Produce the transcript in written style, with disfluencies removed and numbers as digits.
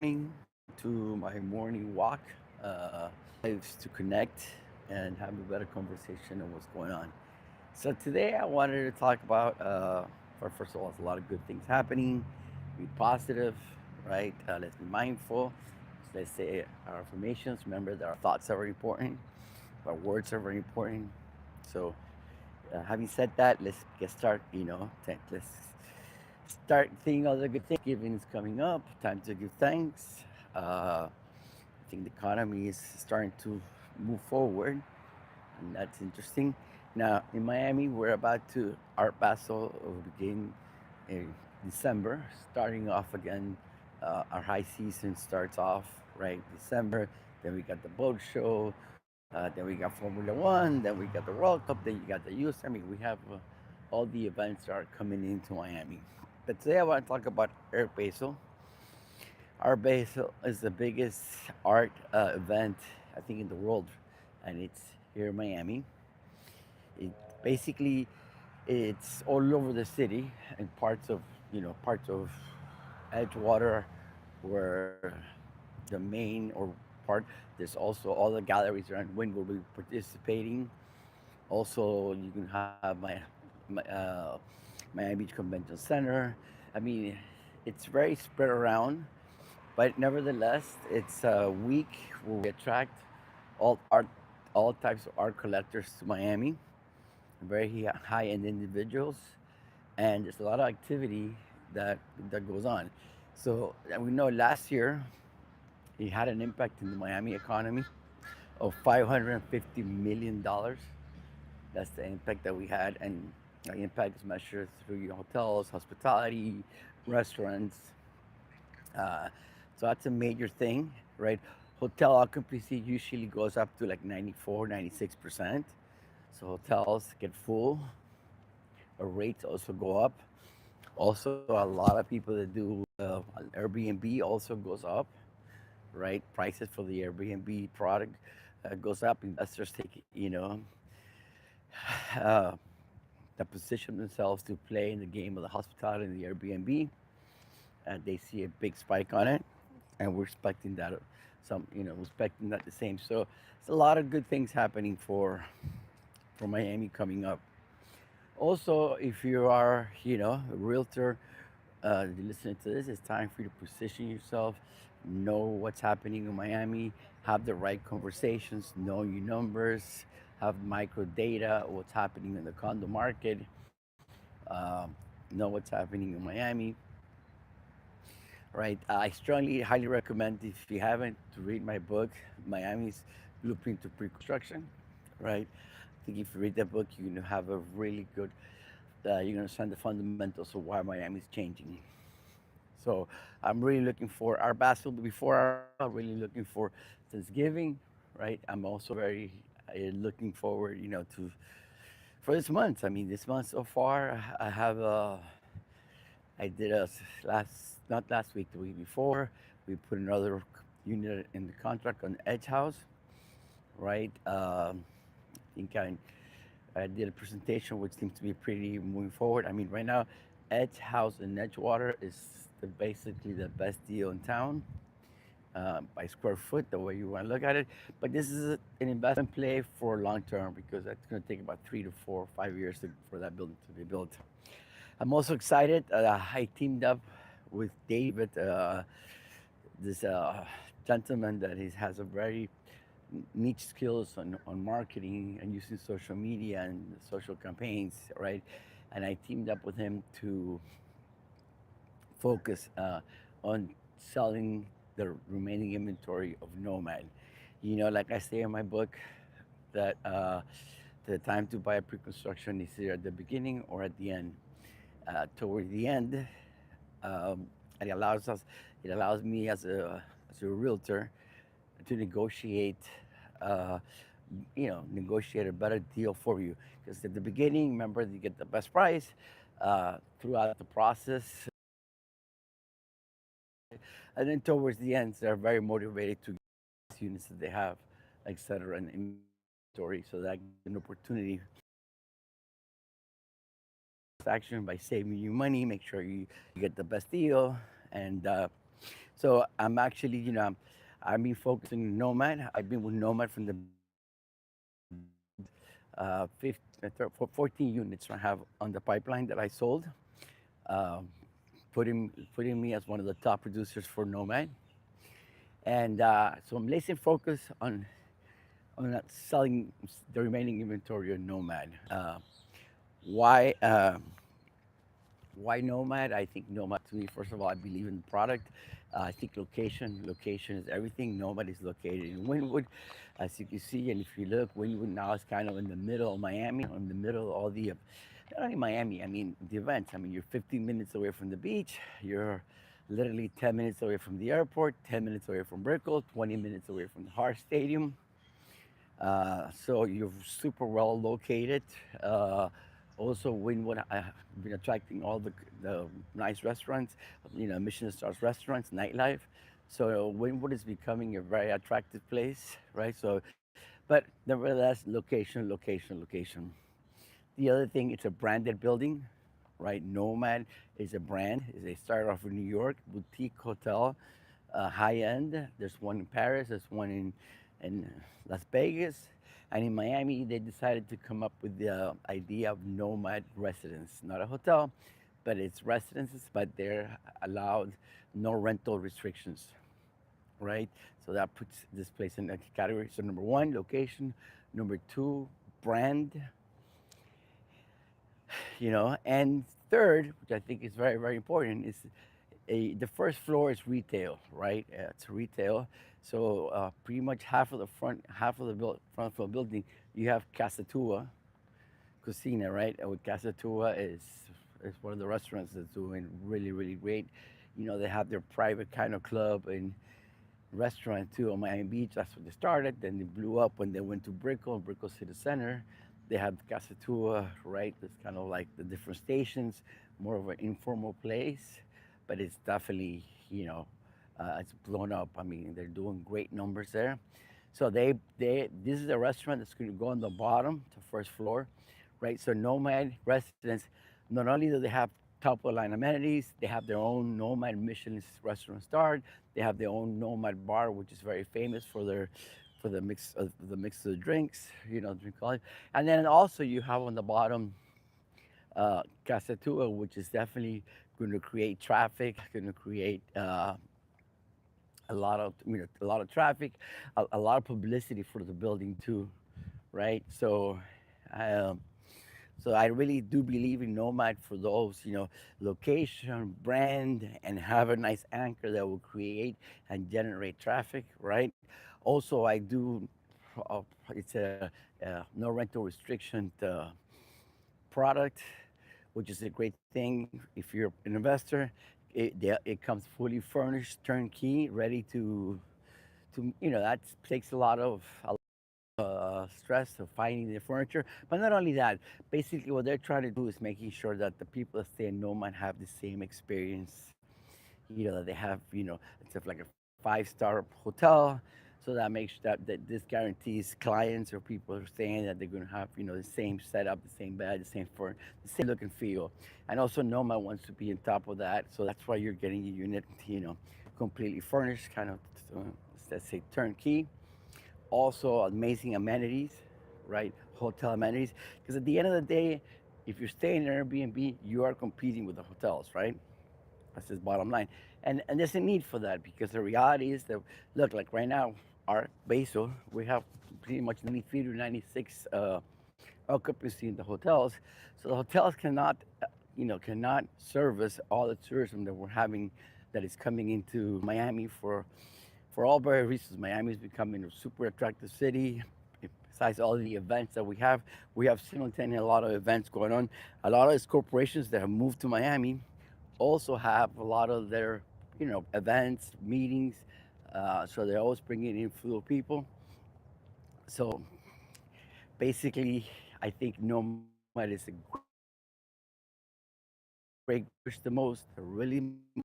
morning. Welcome to my morning walk. Lives to connect and have a better conversation on what's going on. So today I wanted to talk about, first of all, there's a lot of good things happening. Be positive, right? Let's be mindful. So let's say our affirmations. Remember that our thoughts are very important. Our words are very important. So, having said that, let's get started. Let's start seeing all the good things. Giving is coming up. Time to give thanks. I think the economy is starting to move forward, and that's interesting. Now, in Miami, we're about to Art Basel will begin in December, starting off again. Our high season starts off right December. Then we got the boat show. Then we got Formula One. Then we got the World Cup. Then you got the US. I mean, we have all the events are coming into Miami. But today I want to talk about Art Basel. Art Basel is the biggest art event I think in the world, and it's here in Miami. It basically it's all over the city and parts of Edgewater, where the main or part. There's also all the galleries around Wynn will be participating. Also, you can have my Miami Beach Convention Center. I mean, it's very spread around, but nevertheless, it's a week where we attract all art, all types of art collectors to Miami, very high-end individuals, and there's a lot of activity that that goes on. So and we know last year it had an impact in the Miami economy of $550 million. That's the impact that we had, and the impact is measured through your hotels, hospitality, restaurants. Uh, so that's a major thing, right? Hotel occupancy usually goes up to like 94, 96%. So hotels get full. Rates also go up. Also, a lot of people that do Airbnb also goes up, right? Prices for the Airbnb product goes up. Investors take, uh, that position themselves to play in the game of the hospitality and the Airbnb, and they see a big spike on it, and we're expecting that. We're expecting that the same. So it's a lot of good things happening for Miami coming up. Also, if you are, a realtor, listening to this, it's time for you to position yourself, know what's happening in Miami, have the right conversations, know your numbers, have micro data, what's happening in the condo market, um, know what's happening in Miami, right? I strongly, highly recommend if you haven't to read my book, Miami's Blueprint to Pre-Construction, right? I think if you read that book, you're gonna have a really good, you're gonna understand the fundamentals of why Miami's changing. So I'm really looking for our basketball before our really looking for Thanksgiving, right? I'm also very looking forward, to for this month. I mean, this month so far, I have I did a last not last week, the week before. We put another unit in the contract on Edge House, right? I think I did a presentation which seems to be pretty moving forward. I mean, right now, Edge House in Edgewater is basically the best deal in town by square foot, the way you want to look at it. But this is an investment play for long term because that's going to take about 3 to 4 or 5 years for that building to be built. I'm also excited. I teamed up with David, this gentleman that has a very niche skills on marketing and using social media and social campaigns, right? And I teamed up with him to focus on selling the remaining inventory of Nomad. Like I say in my book, that the time to buy a pre-construction is either at the beginning or at the end. Toward the end, um, it allows us, it allows me as a realtor to negotiate, uh, negotiate a better deal for you. Because at the beginning, remember, you get the best price. Throughout the process, and then towards the end, they're very motivated to get units that they have, etc. And inventory, so that gives an opportunity action by saving you money, make sure you get the best deal, and So I'm actually, I've been focusing Nomad. I've been with Nomad from the uh, 14 units I have on the pipeline that I sold, uh, putting me as one of the top producers for Nomad. And so I'm laser focused on selling the remaining inventory of Nomad. Why? Why Nomad? I think Nomad to me, first of all, I believe in the product. I think location is everything. Nomad is located in Wynwood, as you can see. And if you look, Wynwood now is kind of in the middle of Miami, in the middle of all the, not only Miami, I mean, the events. I mean, you're 15 minutes away from the beach. You're literally 10 minutes away from the airport, 10 minutes away from Brickell, 20 minutes away from the Hart Stadium. So you're super well located. Also, Wynwood have been attracting all the nice restaurants, Michelin stars restaurants, nightlife. So Wynwood is becoming a very attractive place, right? So, but nevertheless, location, location, location. The other thing, it's a branded building, right? Nomad is a brand. They started off in New York, boutique hotel, high end. There's one in Paris. There's one in Las Vegas, and in Miami. They decided to come up with the idea of Nomad residence, not a hotel, but it's residences, but they're allowed no rental restrictions, right? So that puts this place in that category. So number one, location. Number two, brand, and third, which I think is very, very important, is the first floor is retail, right? It's retail. So pretty much half of the front of the building, you have Casa Tua Cucina, right? With Casa Tua is one of the restaurants that's doing really, really great. They have their private kind of club and restaurant too on Miami Beach. That's where they started. Then they blew up when they went to Brickell City Center. They had Casa Tua, right? It's kind of like the different stations, more of an informal place, but it's definitely, it's blown up. I mean, they're doing great numbers there. So this is a restaurant that's going to go on the bottom, the first floor, right? So Nomad residents, not only do they have top of the line amenities, they have their own Nomad Michelin restaurant star. They have their own Nomad bar, which is very famous for the mix of the drinks, drink all. And then also you have on the bottom Casa Tua, which is definitely going to create traffic, going to create a lot of traffic, a lot of publicity for the building too, right? Um, so I really do believe in Nomad for those, location, brand, and have a nice anchor that will create and generate traffic, right? Also, I do. It's a no rental restriction product, which is a great thing if you're an investor. It comes fully furnished, turnkey, ready to that takes a lot of stress of finding the furniture. But not only that, basically what they're trying to do is making sure that the people that stay in Nomad have the same experience. That they have, it's like a five-star hotel. So that makes that this guarantees clients or people who are staying that they're going to have, the same setup, the same bed, the same look and feel. And also Nomad wants to be on top of that. So that's why you're getting a unit, completely furnished, kind of, uh, let's say turnkey. Also amazing amenities, right? Hotel amenities. Because at the end of the day, if you're staying in Airbnb, you are competing with the hotels, right? That's his bottom line. And there's a need for that because the reality is that, look, like right now, our Basil, we have pretty much 93 to 96 occupancy in the hotels. So the hotels cannot service all the tourism that we're having that is coming into Miami for all various reasons. Miami is becoming a super attractive city. Besides all the events that we have simultaneously a lot of events going on. A lot of these corporations that have moved to Miami also have a lot of their, events, meetings. So they're always bringing in full people. So basically, I think Nomad is a great, push the most, really most.